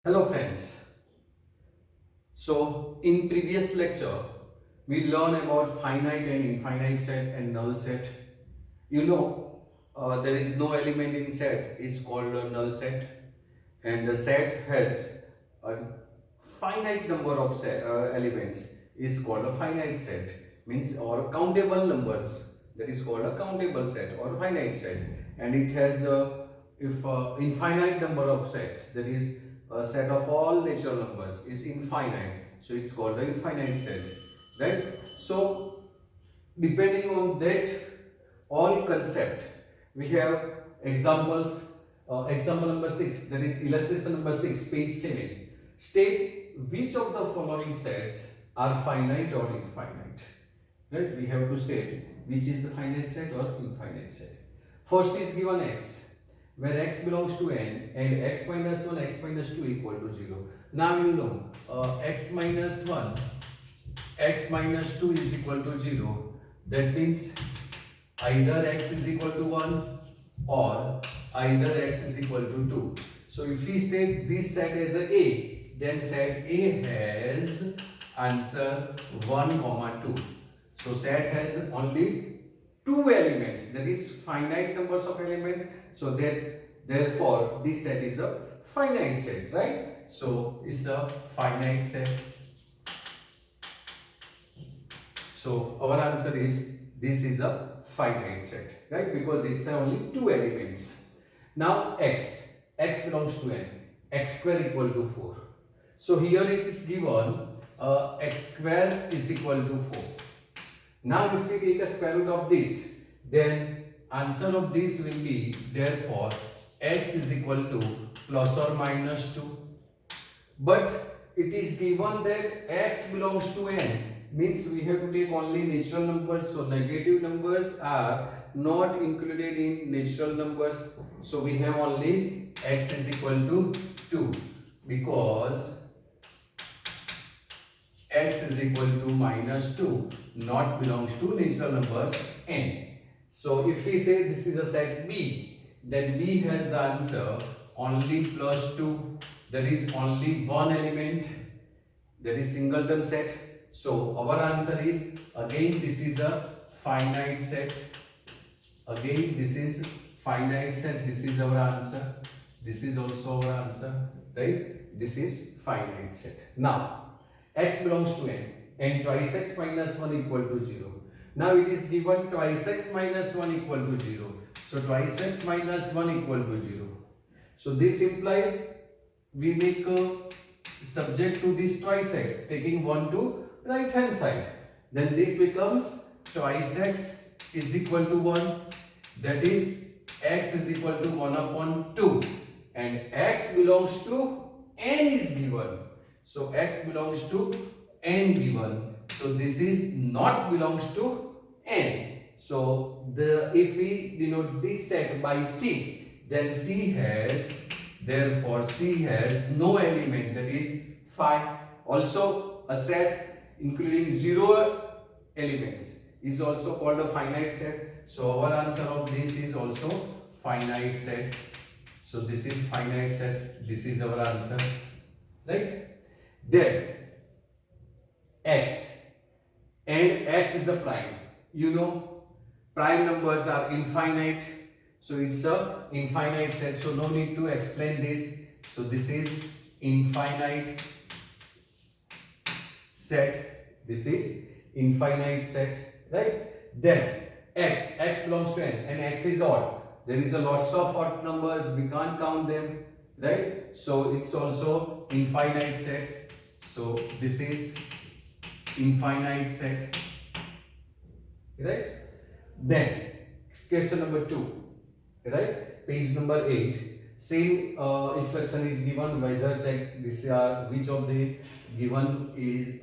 Hello friends. So in previous lecture we learned about finite and infinite set and null set. There is no element in set is called a null set, and the set has a finite number of elements is called a finite set, means or countable numbers, that is called a countable set or finite set, and it has if infinite number of sets, that is a set of all natural numbers is infinite, so it's called the infinite set, right? So depending on that all concept, we have examples. Example number 6, that is illustration number 6, page 7. State which of the following sets are finite or infinite, right? We have to state which is the finite set or infinite set. First is given x, where x belongs to n and x minus 1, x minus 2 equal to 0. Now x minus 1, x minus 2 is equal to 0. That means either x is equal to 1 or either x is equal to 2. So if we state this set as a, then set A has answer 1, 2. So set has only two elements, that is finite numbers of elements. So that therefore this set is a finite set, right? So it's a finite set. So our answer is this is a finite set, right? Because it's only two elements. Now x belongs to n, x square equal to 4. So here it is given x square is equal to 4. Now if we take a square root of this, then answer of this will be therefore x is equal to plus or minus 2. But it is given that x belongs to n, means we have to take only natural numbers. So negative numbers are not included in natural numbers. So we have only x is equal to 2 because x is equal to minus 2 not belongs to natural numbers n. So if we say this is a set B, then B has the answer only plus 2. There is only one element, that is singleton set. So our answer is, again this is a finite set. Again this is finite set. This is our answer. This is also our answer, right? This is finite set. Now x belongs to n and twice x minus 1 equal to 0. Now it is given twice x minus 1 equal to 0. So twice x minus 1 equal to 0. So this implies we make a subject to this twice x, taking 1 to right hand side. Then this becomes twice x is equal to 1. That is x is equal to 1 upon 2. And x belongs to n is given. So x belongs to n given. So this is not belongs to n. So if we denote this set by C, then C has no element, that is 5. Also a set including 0 elements is also called a finite set. So our answer of this is also finite set. So this is finite set. This is our answer, right? Then x, and x is a prime. Prime numbers are infinite, so it's a infinite set. So no need to explain this. So this is infinite set. This is infinite set, right? Then x belongs to n and x is odd. There is a lots of odd numbers, we can't count them, right? So it's also infinite set. So this is infinite set, right? Then question number 2, right? Page number 8. Same instruction is given, whether check this which of the given is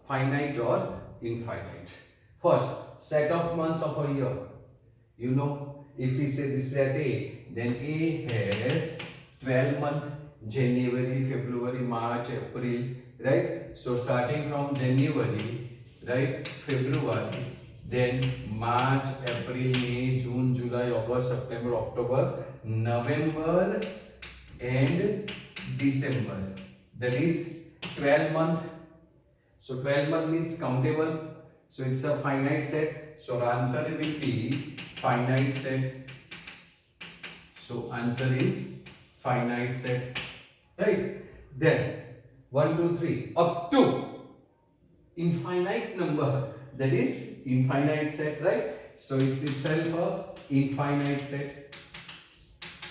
finite or infinite. First, set of months of a year. If we say this is a day, then A has 12 months: January, February, March, April, right? So starting from January, right, February, then March, April, May, June, July, August, September, October, November and December. That is 12 month. So 12 month means countable. So it's a finite set. So our answer will be finite set. So answer is finite set. Right? Then 1, 2, 3 up to infinite number. That is infinite set, right? So it's itself a infinite set.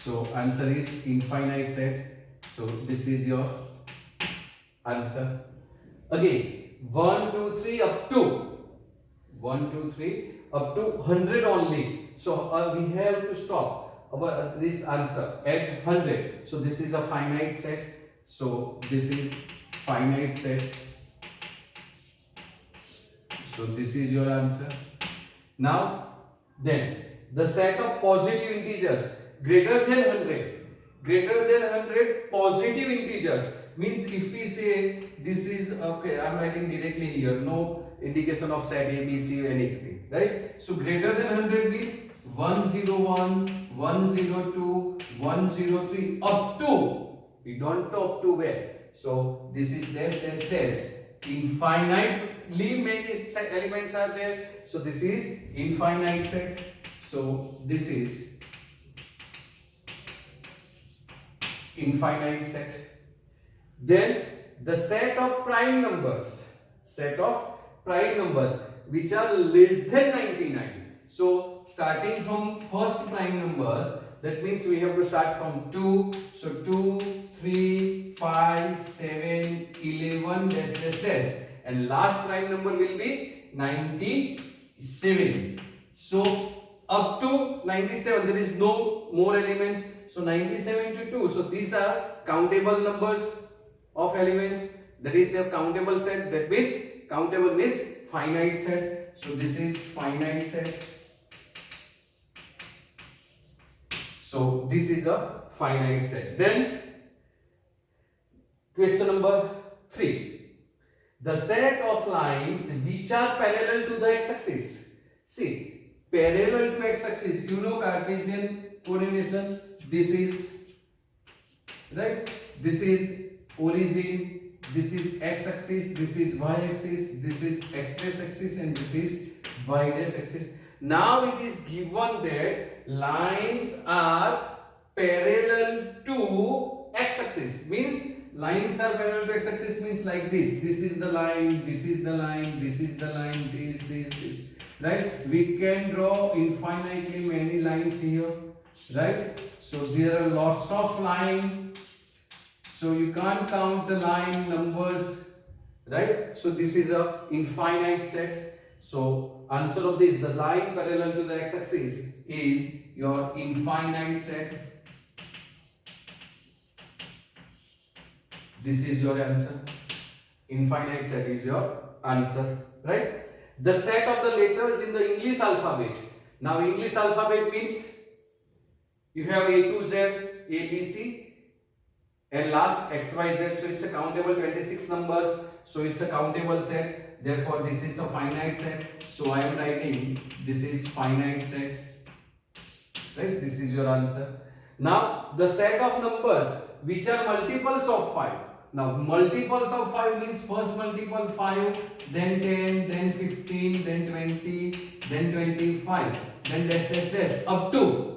So answer is infinite set. So this is your answer. Again 1, 2, 3 up to 1, 2, 3 up to 100 only. So we have to stop our this answer at 100. So this is a finite set. So this is finite set. So this is your answer. Now then the set of positive integers greater than 100 positive integers means if we say this is okay, I'm writing directly here, no indication of set A, B, C, anything, right? So greater than 100 means 101, 102, 103 up to, we don't know up to where. So this is dash infinitely many elements are there. So this is infinite set. So this is infinite set. Then the set of prime numbers which are less than 99. So starting from first prime numbers, that means we have to start from 2. So 2, 3, 5, 7, 11 dash and last prime number will be 97. So up to 97 there is no more elements. So 97 to 2. So these are countable numbers of elements. That is a countable set. That means countable means finite set. So this is finite set. So this is a finite set. Then question number 3. The set of lines which are parallel to the x-axis. See, parallel to x-axis, you know Cartesian coordination. This is right. This is origin. This is x-axis. This is y-axis. This is x-dash axis, and this is y-dash axis. Now it is given that lines are parallel to x-axis. Means lines are parallel to x-axis means like this. This is the line. This is the line. This is the line. This. Right? We can draw infinitely many lines here. Right? So there are lots of lines. So you can't count the line numbers. Right? So this is a infinite set. So answer of this, the line parallel to the x-axis is your infinite set. This is your answer. Infinite set is your answer. Right? The set of the letters in the English alphabet. Now English alphabet means you have A to Z, A, B, C, and last X, Y, Z. So it's a countable 26 numbers. So it's a countable set. Therefore, this is a finite set. So I am writing this is finite set. Right? This is your answer. Now the set of numbers which are multiples of 5. Now multiples of 5 means first multiple 5, then 10, then 15, then 20, then 25, then dash up to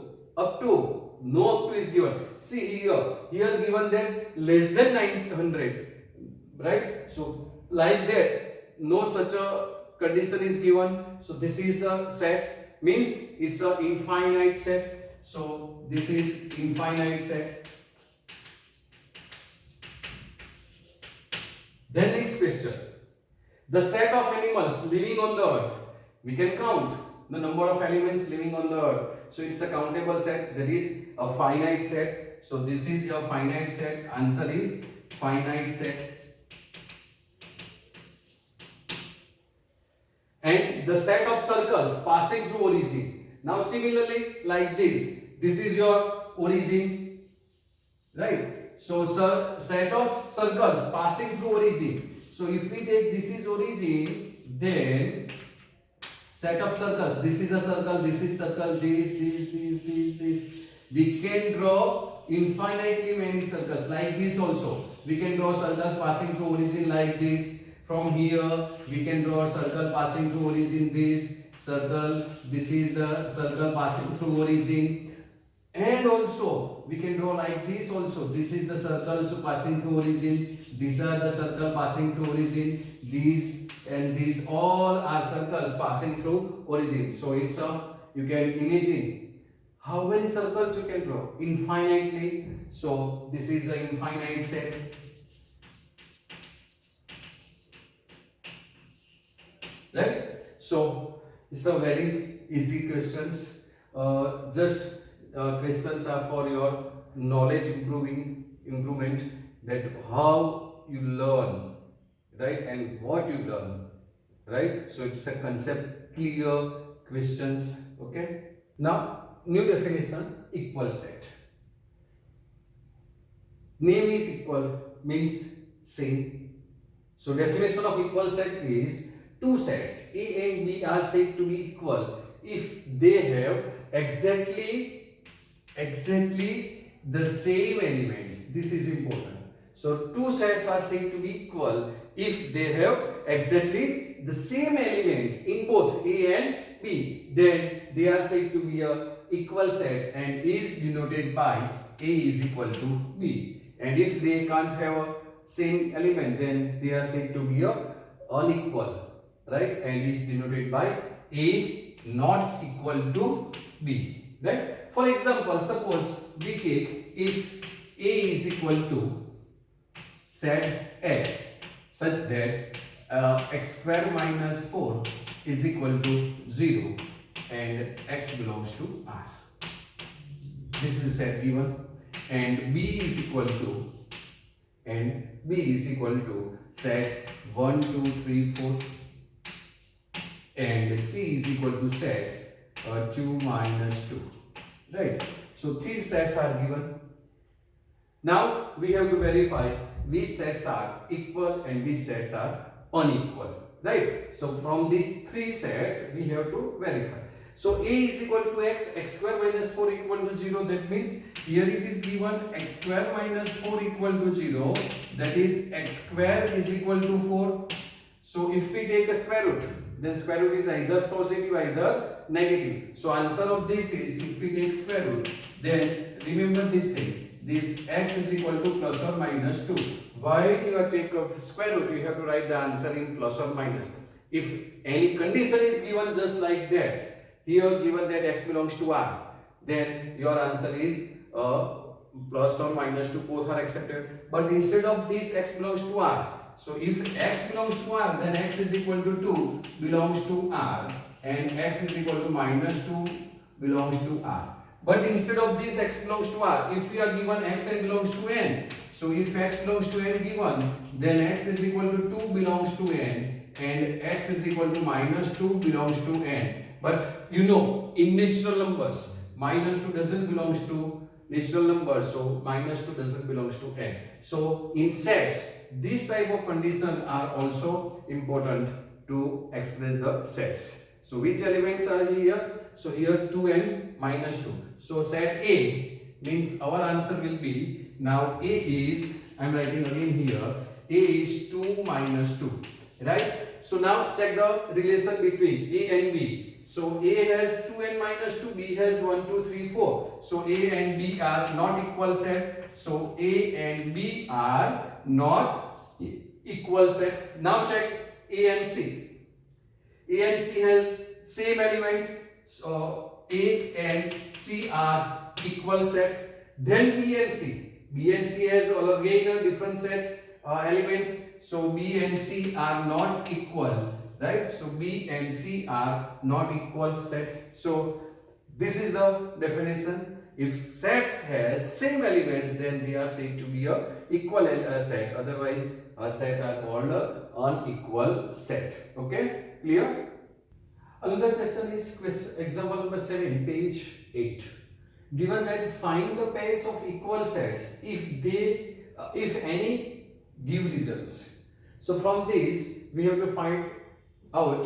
no up to is given. See here given that less than 900, right? So like that no such a condition is given. So this is a set, means it's a infinite set. So this is infinite set. Then next question. The set of animals living on the earth. We can count the number of elements living on the earth. So it's a countable set, that is a finite set. So this is your finite set. Answer is finite set. And the set of circles passing through origin. Now similarly like this is your origin, right? So set of circles passing through origin. So if we take this is origin, then set of circles, this is a circle, this is circle, this. We can draw infinitely many circles like this also. We can draw circles passing through origin like this. From here we can draw a circle passing through origin, this circle. This is the circle passing through origin. And also we can draw like this also. This is the circles passing through origin. These are the circle passing through origin. These and these all are circles passing through origin. So it's a, you can imagine how many circles we can draw infinitely. So this is an infinite set. Right? So it's a very easy questions. Questions are for your knowledge improvement, that how you learn, right, and what you learn, right? So it's a concept clear questions. Okay. Now new definition, equal set. Name is equal means same. So definition of equal set is two sets A and B are said to be equal if they have exactly the same elements. This is important. So two sets are said to be equal if they have exactly the same elements in both A and B. Then they are said to be a equal set and is denoted by A is equal to B. And if they can't have a same element, then they are said to be a unequal, right, and is denoted by A not equal to B, right? For example, suppose we take if A is equal to set X such that x square minus 4 is equal to 0 and X belongs to R. This is the set given, and B is equal to set 1, 2, 3, 4 and C is equal to set 2 minus 2, right? So three sets are given. Now we have to verify which sets are equal and which sets are unequal, right? So from these three sets we have to verify. So A is equal to x square minus 4 equal to 0. That means here it is given x square minus 4 equal to 0. That is x square is equal to 4. So if we take a square root, then square root is either positive either negative. So answer of this is, if we take square root, then remember this thing. This x is equal to plus or minus 2. While you are take a square root, you have to write the answer in plus or minus. If any condition is given just like that, here given that x belongs to R, then your answer is plus or minus 2, both are accepted. But instead of this x belongs to R, so if x belongs to R, then x is equal to 2 belongs to R and x is equal to minus 2 belongs to R. But instead of this x belongs to R, if we are given x and belongs to n, so if x belongs to n given, then x is equal to 2 belongs to n and x is equal to minus 2 belongs to n. But you know, in natural numbers, minus 2 doesn't belongs to natural numbers, so minus 2 doesn't belongs to n. So in sets, this type of condition are also important to express the sets. So which elements are here? So here 2 and minus 2. So set A means our answer will be, now A is, I am writing again here, A is 2 minus 2, right? So now check the relation between A and B. So A has 2 and minus 2, B has 1, 2, 3, 4. So A and B are not equal set. So A and B are not equal set. Now check A and C. A and C has same elements. So A and C are equal set. Then B and C. B and C has again a different set elements. So B and C are not equal. Right? So B and C are not equal set. So this is the definition. If sets has same elements, then they are said to be a equal set. Otherwise, a set are called a unequal set. Okay? Clear? Another question is example number 7, page 8. Given that find the pairs of equal sets if any give results. So from this we have to find out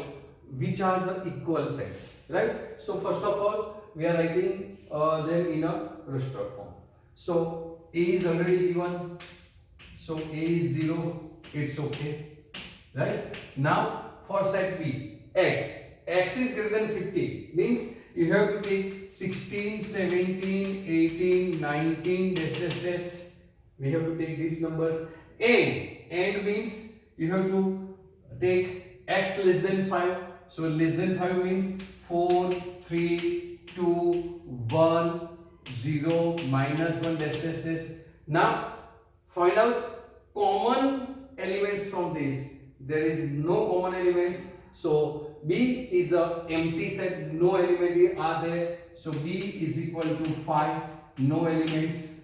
which are the equal sets, right? So first of all, we are writing them in a roster form. So A is already given, so A is 0, it's okay, right? Now for set B, x is greater than 50, means you have to take 16, 17, 18, 19, dash. We have to take these numbers. And means you have to take x less than 5. So less than 5 means 4, 3, 2, 1, 0, minus 1, dash. Now find out common elements from this. There is no common elements. So B is a empty set, no element are there. So B is equal to 5, no elements,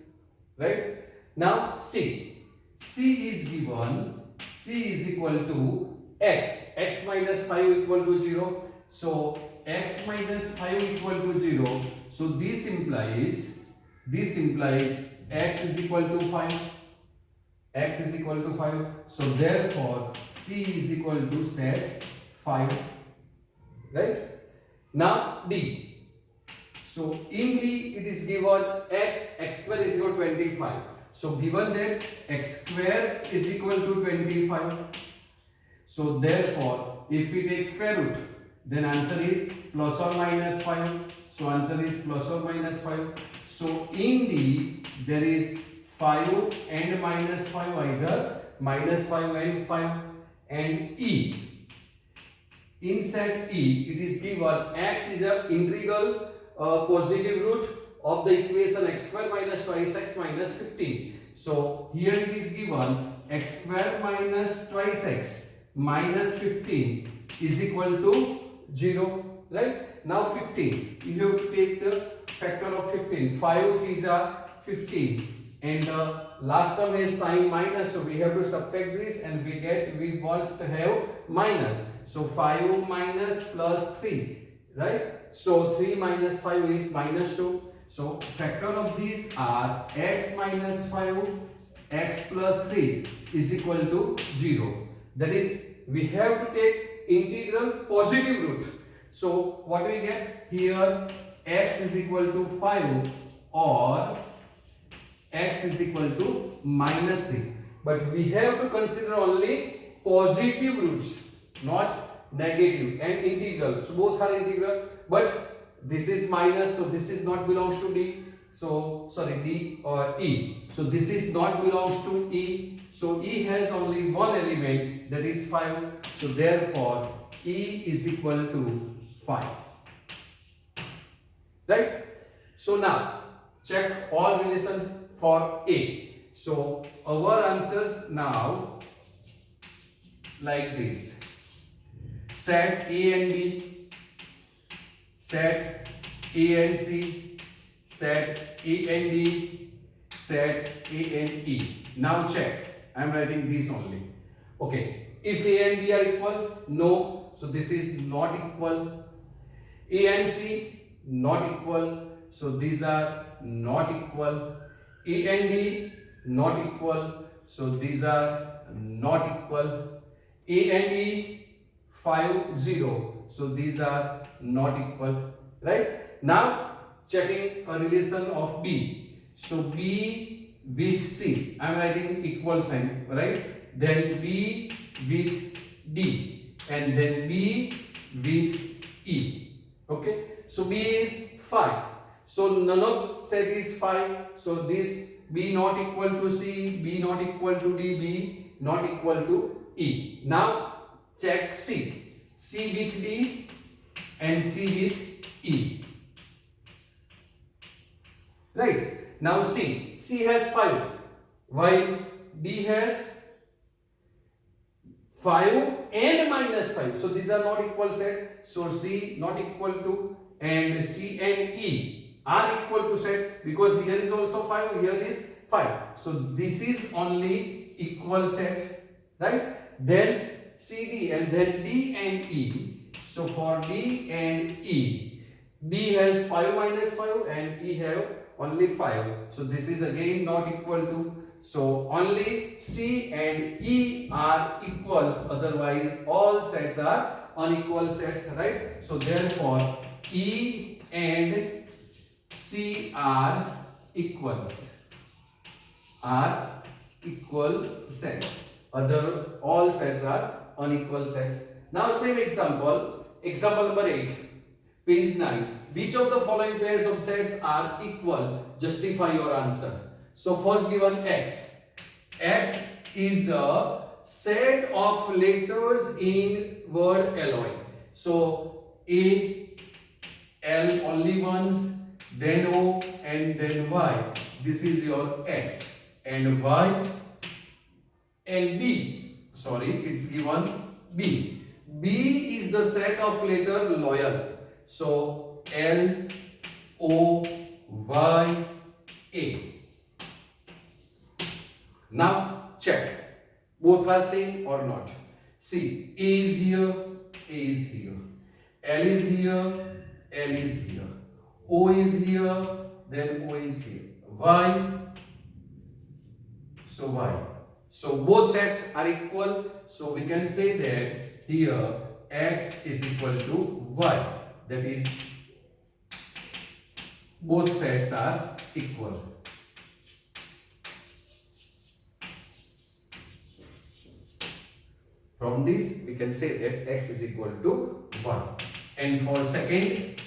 right? Now C is given, C is equal to x minus 5 equal to 0. So x minus 5 equal to 0. So this implies x is equal to 5. X is equal to 5. So therefore C is equal to set 5, right? Now D. So in D it is given x square is equal to 25. So given that x square is equal to 25. So therefore if we take square root, then answer is plus or minus 5. So answer is plus or minus 5. So in D there is 5 and minus 5, either minus 5 and 5. And E, in set E, it is given x is an integral positive root of the equation x square minus twice x minus 15. So here it is given x square minus twice x minus 15 is equal to 0, right? Now 15, you have to take the factor of 15. 5 3s are 15. And the last term is sign minus, so we have to subtract this and we want to have minus. So 5 minus plus 3, right? So 3 minus 5 is minus 2. So factor of these are x minus 5, x plus 3 is equal to 0. That is, we have to take integral positive root. So what we get here, x is equal to 5 or x is equal to minus 3. But we have to consider only positive roots, not negative, and integral. So both are integral, but this is minus, so this is not belongs to D. So sorry, D or E. So this is not belongs to E. So E has only one element, that is 5. So therefore E is equal to 5. Right? So now check all relation for A. So our answers now like this: set A and B, set A and C, set A and D, set A and E. Now check. I am writing these only. Okay. If A and B are equal, no. So this is not equal. A and C not equal. So these are not equal. A and D not equal. So these are not equal. A and E 5 0. So these are not equal. Right? Now checking a relation of B. So B with C, I am writing equal sign, right? Then B with D and then B with E. Okay? So B is 5. So none of set is 5. So this B not equal to C, B not equal to D, B not equal to E. Now check C. C with D and C with E. Right? Now C. C has 5 while D has 5 and minus 5. So these are not equal set. So C not equal to, and C and E are equal to set, because here is also 5, here is 5. So this is only equal set, right? Then CD and then D and E. So for D and E, D has 5 minus 5 and E have only 5. So this is again not equal to. So only C and E are equals, otherwise all sets are unequal sets, right? So therefore E and C are equals are equal sets. Other all sets are unequal sets. Now same example, example number 8, page 9. Which of the following pairs of sets are equal? Justify your answer. So first given x. X is a set of letters in word alloy. So A, L only once, then O, and then Y. This is your X. And Y and B. Sorry, it's given B. B is the set of letter loyal. So L, O, Y, A. Now check. Both are same or not. See, A is here, A is here. L is here, L is here. O is here, then O is here. Y. So Y. So both sets are equal. So we can say that here X is equal to Y. That is, both sets are equal. From this we can say that X is equal to 1. And for second,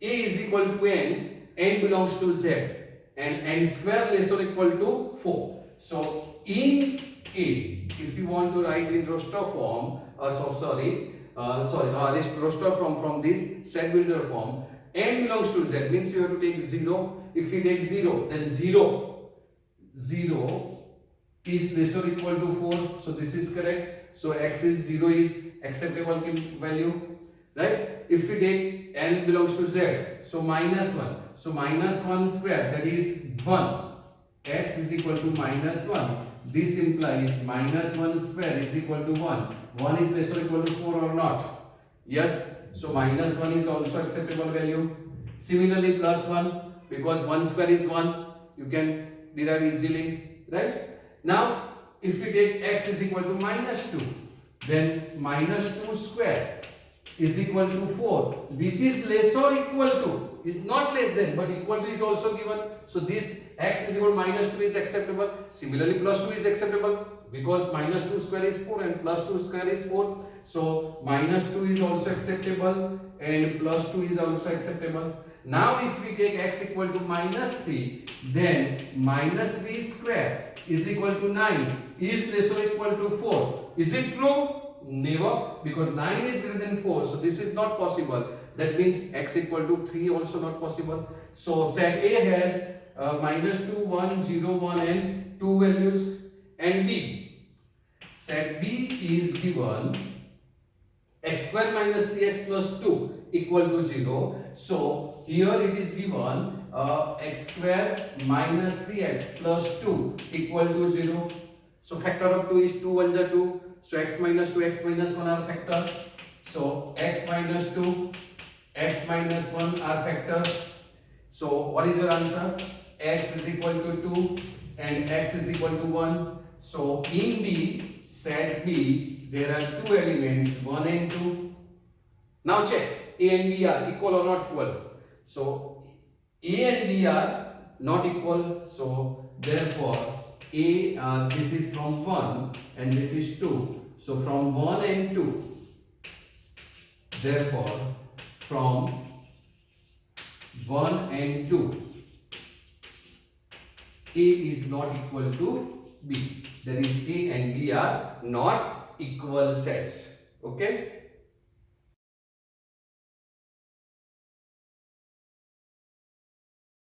A is equal to N belongs to Z, and N square less or equal to 4. So in A, if you want to write in roster form, roster from this set builder form, N belongs to Z means you have to take 0. If you take 0, then 0 is less or equal to 4. So this is correct. So X is 0 is acceptable value, right? If we take N belongs to Z, so minus 1. So minus 1 square, that is 1. X is equal to minus 1. This implies minus 1 square is equal to 1. 1 is less or equal to 4 or not? Yes. So minus 1 is also acceptable value. Similarly plus 1, because 1 square is 1. You can derive easily, right? Now if we take X is equal to minus 2, then minus 2 square is equal to 4, which is less or equal to, is not less than, but equal to is also given. So this X is equal to minus 2 is acceptable. Similarly plus 2 is acceptable, because minus 2 square is 4 and plus 2 square is 4. So minus 2 is also acceptable and plus 2 is also acceptable. Now if we take X equal to minus 3, then minus 3 square is equal to 9 is less or equal to 4. Is it true? Never, because 9 is greater than 4. So this is not possible. That means X equal to 3 also not possible. So set A has minus 2, 1, 0, 1 and 2 values. And B, set B is given x square minus 3x plus 2 equal to 0. So here it is given x square minus 3x plus 2 equal to 0. So factor of 2 is 2 1 is 2. So x minus 2, x minus 1 are factor. So x minus 2, x minus 1 are factor. So what is your answer? X is equal to 2 and x is equal to 1. So in B, set B, there are two elements 1 and 2. Now check, A and B are equal or not equal. So A and B are not equal. So therefore A, this is from 1 and this is 2. So from 1 and 2, therefore from 1 and 2, A is not equal to B. That is A and B are not equal sets. Okay.